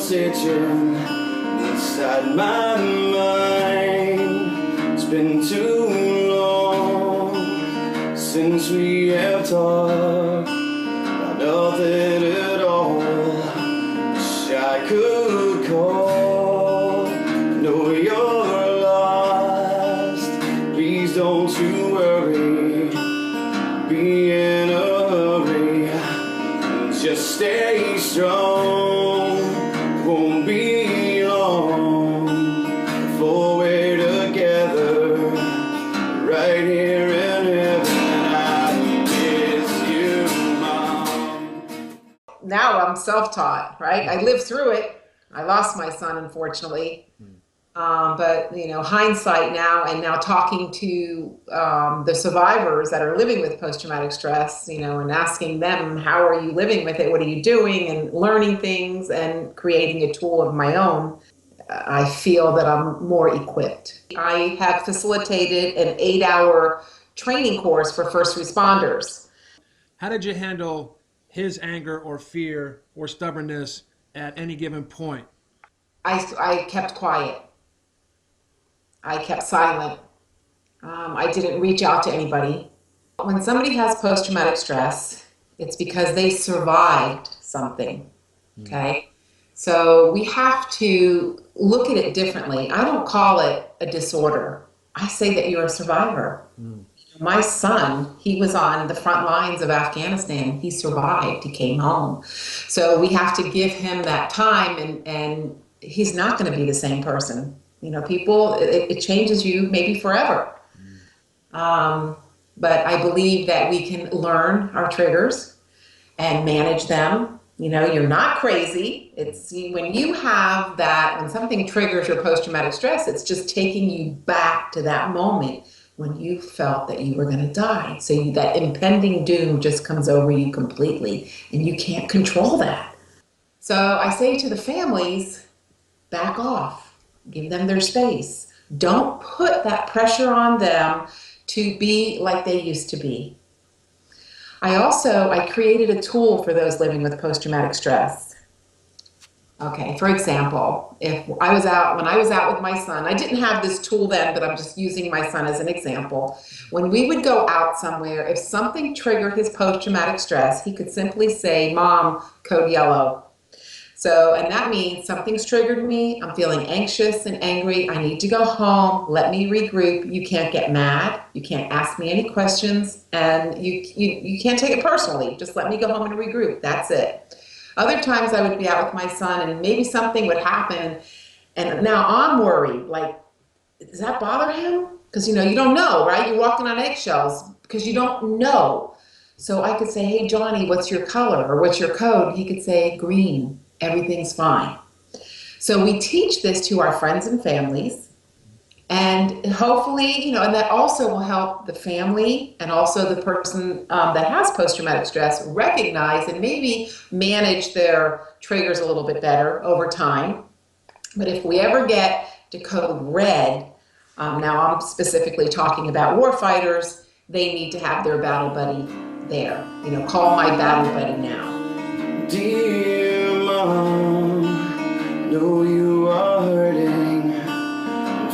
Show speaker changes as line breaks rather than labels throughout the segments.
stitching inside my mind. It's been too long since we have talked about nothing at all. Wish I could call. Know you're lost. Please don't you worry. Be in a hurry. Just stay strong. Won't be long before we're together, right here in heaven. I miss you, Mom.
Now I'm self-taught, right? I lived through it. I lost my son, unfortunately. But, you know, hindsight now, and now talking to the survivors that are living with post-traumatic stress, you know, and asking them, how are you living with it? What are you doing? And learning things and creating a tool of my own. I feel that I'm more equipped. I have facilitated an 8-hour training course for first responders.
How did you handle his anger or fear or stubbornness at any given point?
I kept quiet. I kept silent. I didn't reach out to anybody. When somebody has post-traumatic stress, it's because they survived something, okay? So we have to look at it differently. I don't call it a disorder. I say that you're a survivor. My son, he was on the front lines of Afghanistan. He survived. He came home. So we have to give him that time, and he's not going to be the same person. You know, people, it changes you maybe forever. But I believe that we can learn our triggers and manage them. You know, you're not crazy. It's when you have that, when something triggers your post-traumatic stress, it's just taking you back to that moment when you felt that you were going to die. So that impending doom just comes over you completely, and you can't control that. So I say to the families, back off. Give them their space. Don't put that pressure on them to be like they used to be. I created a tool for those living with post-traumatic stress. Okay, for example, when I was out with my son, I didn't have this tool then, but I'm just using my son as an example. When we would go out somewhere, if something triggered his post-traumatic stress, he could simply say, Mom, code yellow. So, and that means something's triggered me, I'm feeling anxious and angry, I need to go home, let me regroup. You can't get mad, you can't ask me any questions, and you can't take it personally. Just let me go home and regroup, that's it. Other times I would be out with my son and maybe something would happen, and now I'm worried, like, does that bother him? Because, you know, you don't know, right? You're walking on eggshells because you don't know. So I could say, hey, Johnny, what's your color or what's your code? He could say green. Everything's fine. So we teach this to our friends and families, and hopefully, you know, and that also will help the family and also the person that has post-traumatic stress recognize and maybe manage their triggers a little bit better over time. But if we ever get to code red, now I'm specifically talking about war fighters, they need to have their battle buddy there. You know, call my battle buddy now.
Dear Mom, know you are hurting,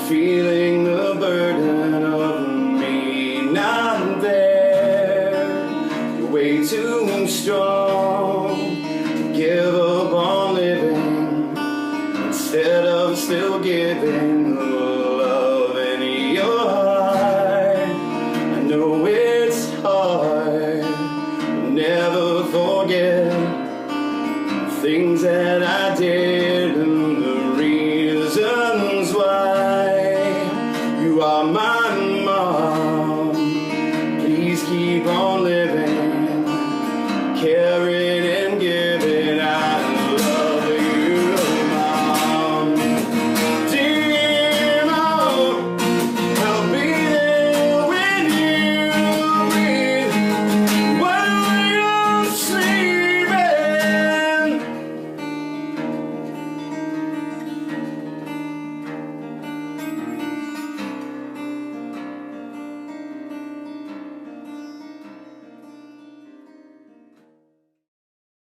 feeling the burden of me not there. You're way too strong to give up on living, instead of still giving the love in your heart. I know it's hard, never forget things that I did and the reasons why. You are my mom, please keep on living.